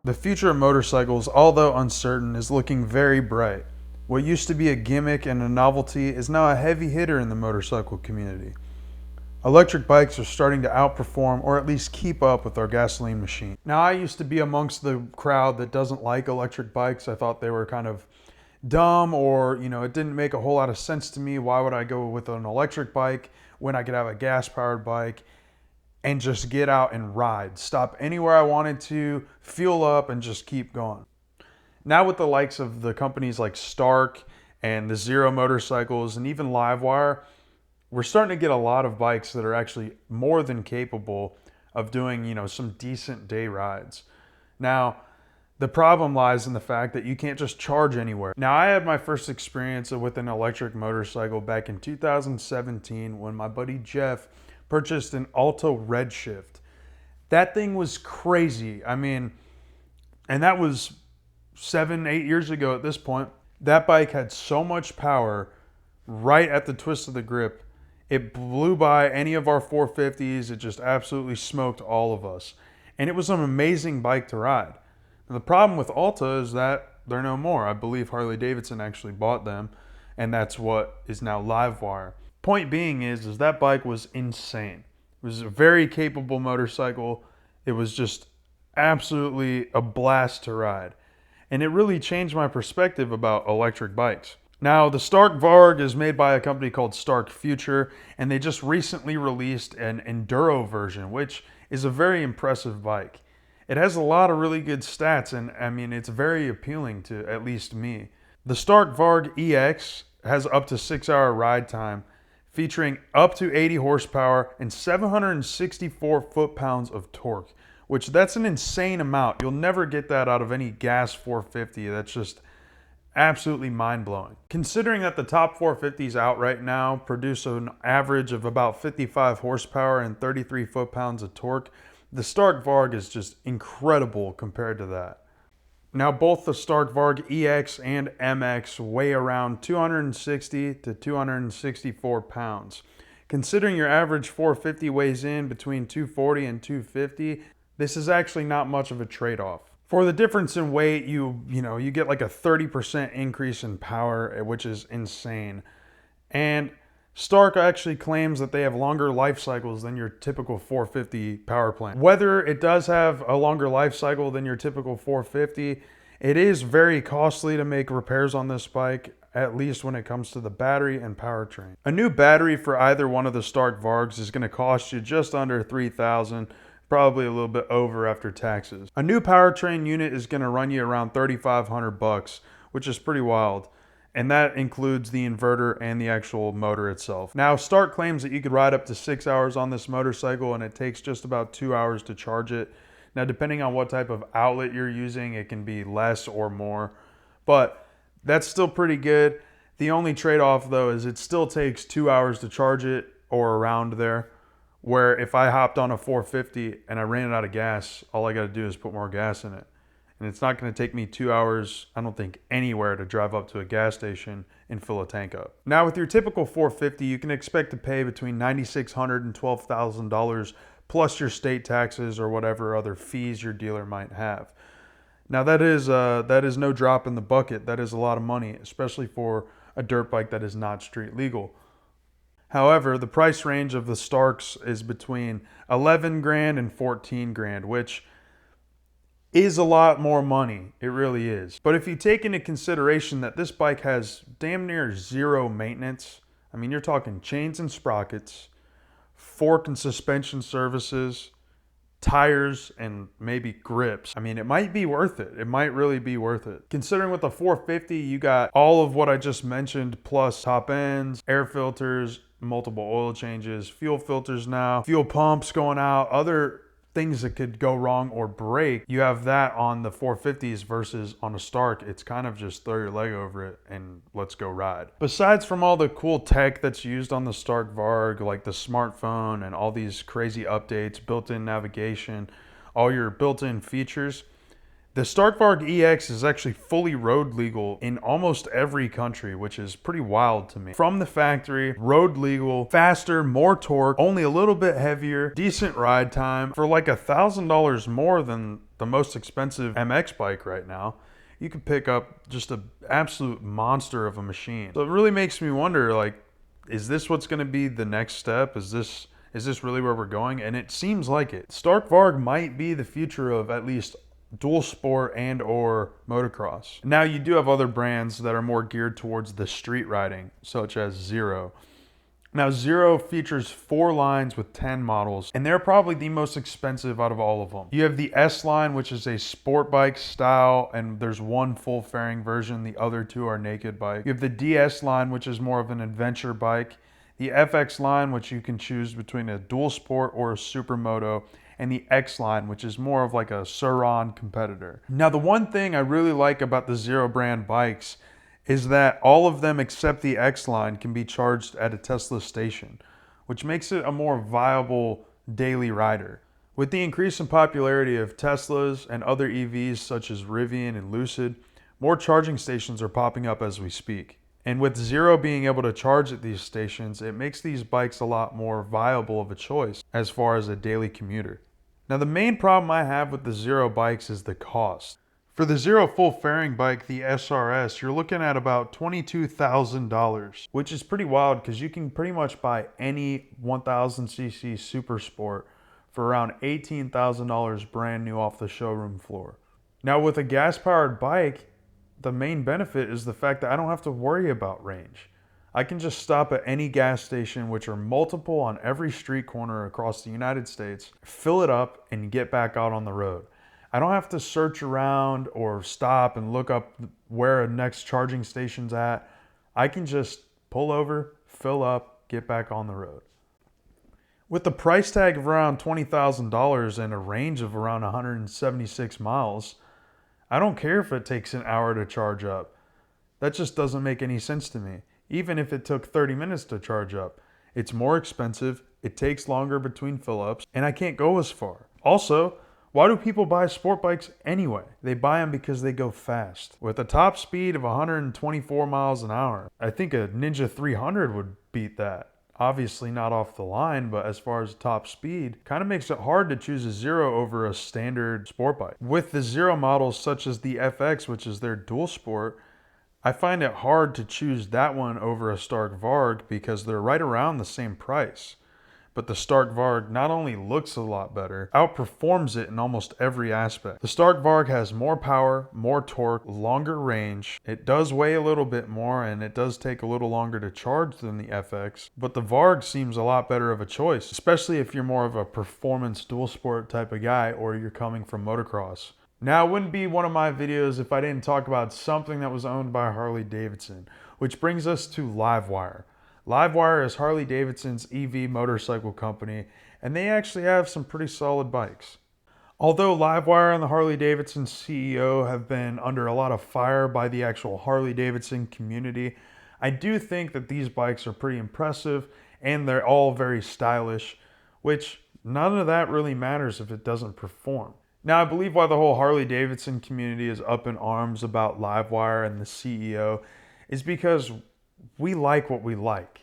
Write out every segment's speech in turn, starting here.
The future of motorcycles, although uncertain, is looking very bright. What used to be a gimmick and a novelty is now a heavy hitter in the motorcycle community. Electric bikes are starting to outperform or at least keep up with our gasoline machine. Now, I used to be amongst the crowd that doesn't like electric bikes. I thought they were kind of dumb, or it didn't make a whole lot of sense to me. Why would I go with an electric bike when I could have a gas powered bike and just get out and ride, stop anywhere I wanted to, fuel up, and just keep going? Now, with the likes of the companies like Stark and the Zero motorcycles and even Livewire, we're starting to get a lot of bikes that are actually more than capable of doing, some decent day rides. Now, the problem lies in the fact that you can't just charge anywhere. Now, I had my first experience with an electric motorcycle back in 2017 when my buddy Jeff purchased an Alto Redshift. That thing was crazy. And that was 7-8 years ago at this point. That bike had so much power right at the twist of the grip. It blew by any of our 450s. It just absolutely smoked all of us. And it was an amazing bike to ride. And the problem with Alta is that they're no more. I believe Harley Davidson actually bought them, and that's what is now Livewire. Point being is that bike was insane. It was a very capable motorcycle. It was just absolutely a blast to ride. And it really changed my perspective about electric bikes. Now, the Stark Varg is made by a company called Stark Future, and they just recently released an Enduro version, which is a very impressive bike. It has a lot of really good stats, and it's very appealing to at least me. The Stark Varg EX has up to 6-hour ride time, featuring up to 80 horsepower and 764 foot-pounds of torque, which that's an insane amount. You'll never get that out of any gas 450. That's just absolutely mind-blowing. Considering that the top 450s out right now produce an average of about 55 horsepower and 33 foot-pounds of torque, the Stark Varg is just incredible compared to that. Now, both the Stark Varg EX and MX weigh around 260 to 264 pounds. Considering your average 450 weighs in between 240 and 250, this is actually not much of a trade-off. For the difference in weight, you get like a 30% increase in power, which is insane. And Stark actually claims that they have longer life cycles than your typical 450 power plant. Whether it does have a longer life cycle than your typical 450, it is very costly to make repairs on this bike, at least when it comes to the battery and powertrain. A new battery for either one of the Stark Vargs is going to cost you just under $3,000, probably a little bit over after taxes. A new powertrain unit is going to run you around $3,500, which is pretty wild. And that includes the inverter and the actual motor itself. Now, Stark claims that you could ride up to 6 hours on this motorcycle, and it takes just about 2 hours to charge it. Now, depending on what type of outlet you're using, it can be less or more, but that's still pretty good. The only trade-off, though, is it still takes 2 hours to charge it, or around there, where if I hopped on a 450 and I ran out of gas, all I got to do is put more gas in it. And it's not going to take me 2 hours, I don't think, anywhere to drive up to a gas station and fill a tank up. Now, with your typical 450, you can expect to pay between $9,600 and $12,000 plus your state taxes or whatever other fees your dealer might have. Now, that is no drop in the bucket. That is a lot of money, especially for a dirt bike that is not street legal. However, the price range of the Starks is between 11 grand and 14 grand, which is a lot more money. It really is. But if you take into consideration that this bike has damn near zero maintenance, you're talking chains and sprockets, fork and suspension services, tires, and maybe grips. It might be worth it. It might really be worth it. Considering with the 450, you got all of what I just mentioned, plus top ends, air filters, multiple oil changes, fuel filters now, fuel pumps going out, other things that could go wrong or break. You have that on the 450s versus on a Stark. It's kind of just throw your leg over it and let's go ride. Besides from all the cool tech that's used on the Stark Varg, like the smartphone and all these crazy updates, built-in navigation, all your built-in features, The Starkvarg EX is actually fully road legal in almost every country, which is pretty wild to me. From the factory, road legal, faster, more torque, only a little bit heavier, decent ride time, for like $1,000 more than the most expensive MX bike right now. You could pick up just an absolute monster of a machine. So it really makes me wonder, like, is this what's going to be the next step? Is this really where we're going? And it seems like it. Starkvarg might be the future of at least dual sport and or motocross. Now you do have other brands that are more geared towards the street riding, such as Zero. Now Zero features 4 lines with 10 models, and they're probably the most expensive out of all of them. You have the S line, which is a sport bike style, and there's one full fairing version. The other 2 are naked bike. You have the DS line, which is more of an adventure bike. The FX line, which you can choose between a dual sport or a supermoto, and the X line, which is more of like a Sur-Ron competitor. Now, the one thing I really like about the Zero brand bikes is that all of them except the X line can be charged at a Tesla station, which makes it a more viable daily rider. With the increase in popularity of Teslas and other EVs such as Rivian and Lucid, more charging stations are popping up as we speak. And with Zero being able to charge at these stations, it makes these bikes a lot more viable of a choice as far as a daily commuter. Now, the main problem I have with the Zero bikes is the cost. For the Zero full fairing bike, the SRS, you're looking at about $22,000, which is pretty wild because you can pretty much buy any 1000cc Super Sport for around $18,000 brand new off the showroom floor. Now, with a gas-powered bike, the main benefit is the fact that I don't have to worry about range. I can just stop at any gas station, which are multiple on every street corner across the United States, fill it up, and get back out on the road. I don't have to search around or stop and look up where a next charging station's at. I can just pull over, fill up, get back on the road. With the price tag of around $20,000 and a range of around 176 miles, I don't care if it takes an hour to charge up. That just doesn't make any sense to me. Even if it took 30 minutes to charge up, it's more expensive, it takes longer between fill-ups, and I can't go as far. Also, why do people buy sport bikes anyway? They buy them because they go fast. With a top speed of 124 miles an hour, I think a Ninja 300 would beat that. Obviously not off the line, but as far as top speed, kind of makes it hard to choose a Zero over a standard sport bike. With the Zero models such as the FX, which is their dual sport, I find it hard to choose that one over a Starkvarg because they're right around the same price. But the Starkvarg not only looks a lot better, outperforms it in almost every aspect. The Starkvarg has more power, more torque, longer range. It does weigh a little bit more and it does take a little longer to charge than the FX, but the Varg seems a lot better of a choice, especially if you're more of a performance dual sport type of guy or you're coming from motocross. Now, it wouldn't be one of my videos if I didn't talk about something that was owned by Harley-Davidson, which brings us to Livewire. Livewire is Harley-Davidson's EV motorcycle company, and they actually have some pretty solid bikes. Although Livewire and the Harley-Davidson CEO have been under a lot of fire by the actual Harley-Davidson community, I do think that these bikes are pretty impressive, and they're all very stylish, which none of that really matters if it doesn't perform. Now, I believe why the whole Harley-Davidson community is up in arms about Livewire and the CEO is because we like what we like.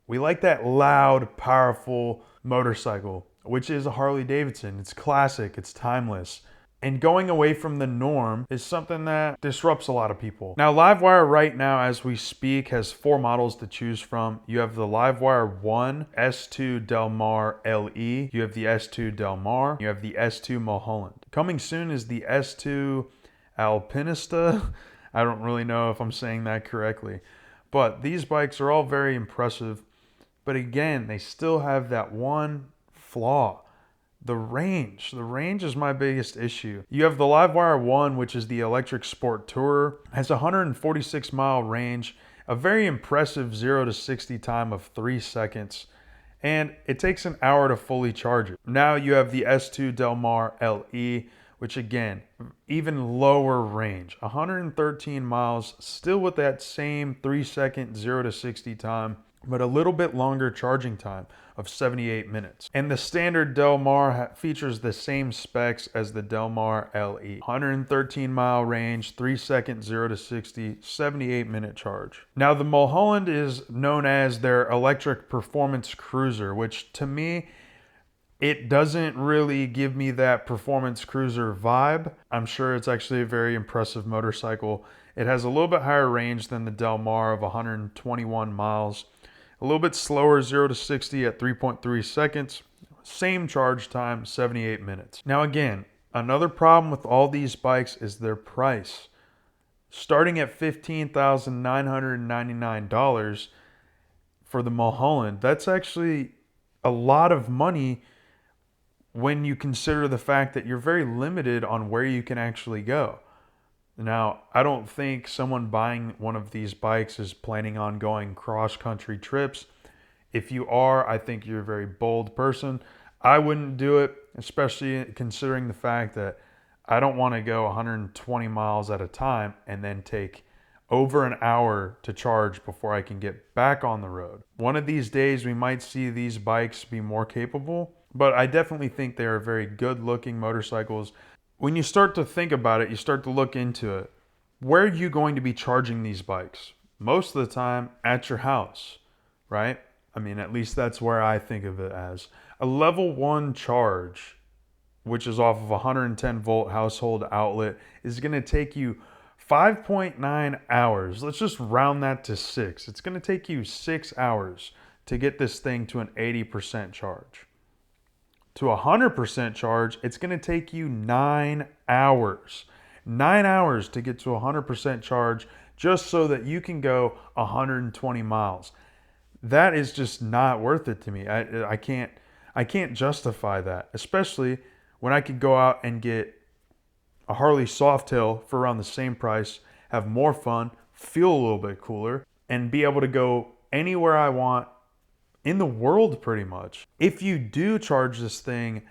We like that loud, powerful motorcycle, which is a Harley-Davidson. It's classic, it's timeless. And going away from the norm is something that disrupts a lot of people. Now, Livewire right now, as we speak, has 4 models to choose from. You have the Livewire 1, S2 Del Mar LE, you have the S2 Del Mar, you have the S2 Mulholland. Coming soon is the S2 Alpinista. I don't really know if I'm saying that correctly. But these bikes are all very impressive. But again, they still have that one flaw. The range. The range is my biggest issue. You have the Livewire 1, which is the electric sport tourer, has a 146 mile range, a very impressive 0 to 60 time of 3 seconds, and it takes an hour to fully charge it. Now you have the S2 Del Mar LE, which again, even lower range, 113 miles, still with that same 3 second 0 to 60 time. but a little bit longer charging time of 78 minutes. And the standard Del Mar features the same specs as the Del Mar LE. 113 mile range, 3 second 0 to 60, 78 minute charge. Now the Mulholland is known as their electric performance cruiser, which to me, it doesn't really give me that performance cruiser vibe. I'm sure it's actually a very impressive motorcycle. It has a little bit higher range than the Del Mar of 121 miles. A little bit slower 0 to 60 at 3.3 seconds. Same charge time, 78 minutes. Now again, another problem with all these bikes is their price. Starting at $15,999 for the Mulholland, that's actually a lot of money when you consider the fact that you're very limited on where you can actually go. Now, I don't think someone buying one of these bikes is planning on going cross-country trips. If you are, I think you're a very bold person. I wouldn't do it, especially considering the fact that I don't want to go 120 miles at a time and then take over an hour to charge before I can get back on the road. One of these days, we might see these bikes be more capable, but I definitely think they are very good-looking motorcycles. When you start to think about it, you start to look into it. Where are you going to be charging these bikes? Most of the time at your house, right? I mean, at least that's where I think of it as. A level 1 charge, which is off of a 110 volt household outlet, is going to take you 5.9 hours. Let's just round that to 6. It's going to take you 6 hours to get this thing to an 80% charge. To 100% charge, it's going to take you 9 hours. 9 hours to get to 100% charge just so that you can go 120 miles. That is just not worth it to me. I can't justify that, especially when I could go out and get a Harley Softail for around the same price, have more fun, feel a little bit cooler, and be able to go anywhere I want in the world pretty much. If you do charge this thing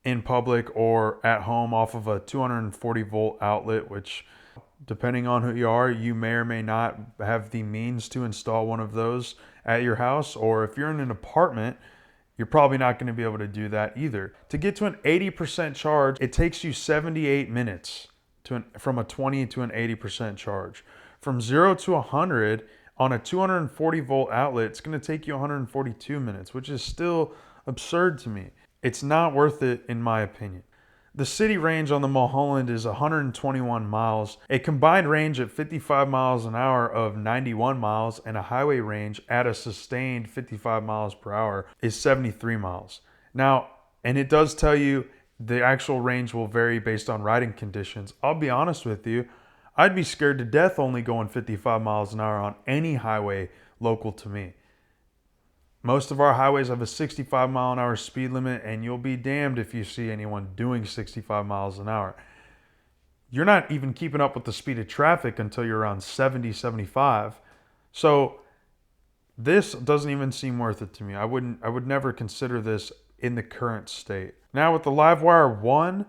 in public or at home off of a 240 volt outlet, which depending on who you are, you may or may not have the means to install one of those at your house, or if you're in an apartment, you're probably not going to be able to do that either. To get to an 80% charge, it takes you 78 minutes from a 20 to an 80% charge. From 0 to 100 on a 240 volt outlet, it's going to take you 142 minutes, which is still absurd to me. It's not worth it in my opinion. The city range on the Mulholland is 121 miles, a combined range at 55 miles an hour of 91 miles, and a highway range at a sustained 55 miles per hour is 73 miles. Now, and it does tell you the actual range will vary based on riding conditions. I'll be honest with you, I'd be scared to death only going 55 miles an hour on any highway local to me. Most of our highways have a 65 mile an hour speed limit, and you'll be damned if you see anyone doing 65 miles an hour. You're not even keeping up with the speed of traffic until you're around 70, 75. So this doesn't even seem worth it to me. I would never consider this in the current state. Now with the Livewire 1,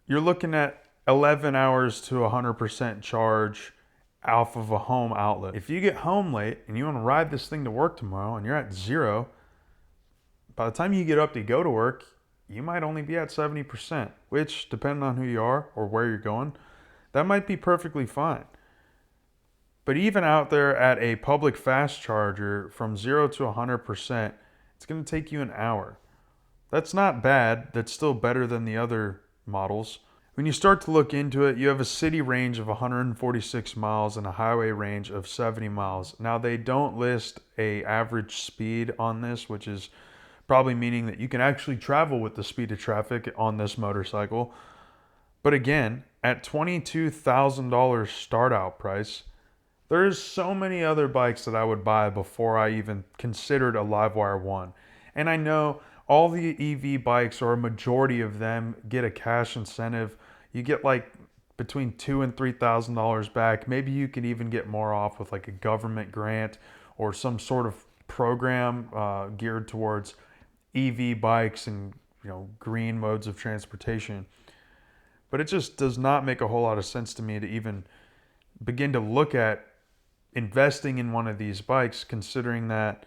you're looking at 11 hours to 100% charge off of a home outlet. If you get home late and you want to ride this thing to work tomorrow and you're at 0, by the time you get up to go to work, you might only be at 70%, which, depending on who you are or where you're going, that might be perfectly fine. But even out there at a public fast charger, from 0 to 100%, it's going to take you an hour. That's not bad. That's still better than the other models. When you start to look into it, you have a city range of 146 miles and a highway range of 70 miles. Now, they don't list an average speed on this, which is probably meaning that you can actually travel with the speed of traffic on this motorcycle. But again, at $22,000 start out price, there's so many other bikes that I would buy before I even considered a Livewire 1. And I know all the EV bikes, or a majority of them, get a cash incentive. You get like between $2,000 and $3,000 back. Maybe you could even get more off with like a government grant or some sort of program geared towards EV bikes and green modes of transportation. But it just does not make a whole lot of sense to me to even begin to look at investing in one of these bikes, considering that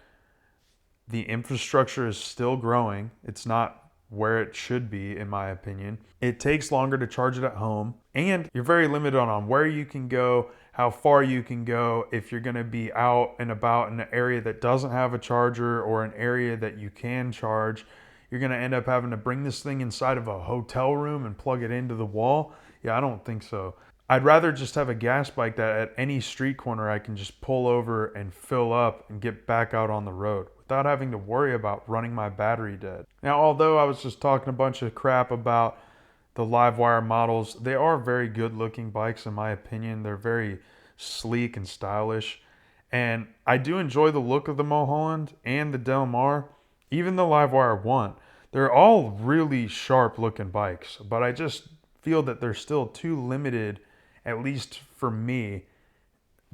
The infrastructure is still growing. It's not where it should be, in my opinion. It takes longer to charge it at home, and you're very limited on where you can go, how far you can go. If you're going to be out and about in an area that doesn't have a charger or an area that you can charge, you're going to end up having to bring this thing inside of a hotel room and plug it into the wall. Yeah, I don't think so. I'd rather just have a gas bike that at any street corner I can just pull over and fill up and get back out on the road without having to worry about running my battery dead. Now, although I was just talking a bunch of crap about the Livewire models, they are very good looking bikes in my opinion. They're very sleek and stylish. And I do enjoy the look of the Mulholland and the Del Mar, even the Livewire 1. They're all really sharp looking bikes, but I just feel that they're still too limited, at least for me,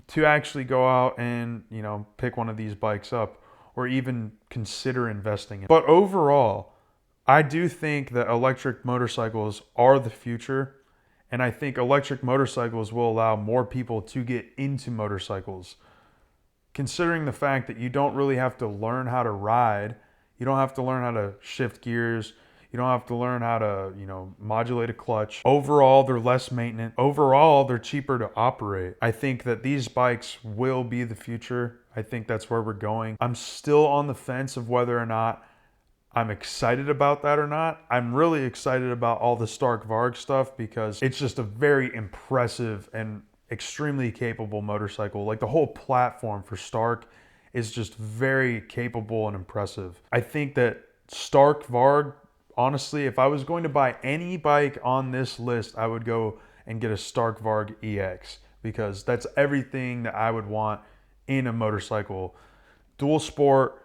to actually go out and, pick one of these bikes up or even consider investing in. But overall, I do think that electric motorcycles are the future, and I think electric motorcycles will allow more people to get into motorcycles. Considering the fact that you don't really have to learn how to ride, you don't have to learn how to shift gears, you don't have to learn how to, modulate a clutch. Overall, they're less maintenance. Overall, they're cheaper to operate. I think that these bikes will be the future. I think that's where we're going. I'm still on the fence of whether or not I'm excited about that or not. I'm really excited about all the Stark Varg stuff because it's just a very impressive and extremely capable motorcycle. Like the whole platform for Stark is just very capable and impressive. I think that Stark Varg, honestly, if I was going to buy any bike on this list, I would go and get a Stark Varg EX because that's everything that I would want in a motorcycle. Dual sport,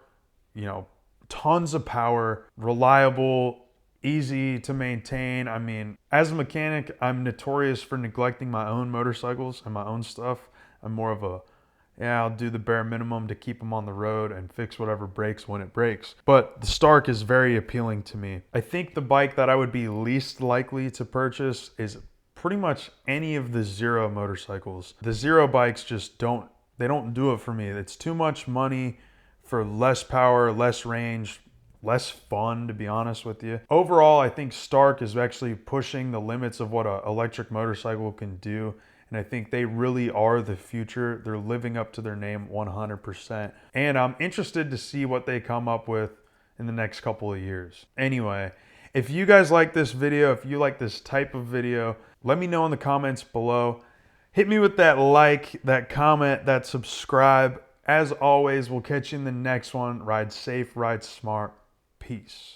tons of power, reliable, easy to maintain. I mean, as a mechanic, I'm notorious for neglecting my own motorcycles and my own stuff. I'm more of I'll do the bare minimum to keep them on the road and fix whatever breaks when it breaks. But the Stark is very appealing to me. I think the bike that I would be least likely to purchase is pretty much any of the Zero motorcycles. The Zero bikes just don't do it for me. It's too much money for less power, less range, less fun, to be honest with you. Overall, I think Stark is actually pushing the limits of what an electric motorcycle can do. And I think they really are the future. They're living up to their name 100%. And I'm interested to see what they come up with in the next couple of years. Anyway, if you guys like this video, if you like this type of video, let me know in the comments below. Hit me with that like, that comment, that subscribe. As always, we'll catch you in the next one. Ride safe, ride smart. Peace.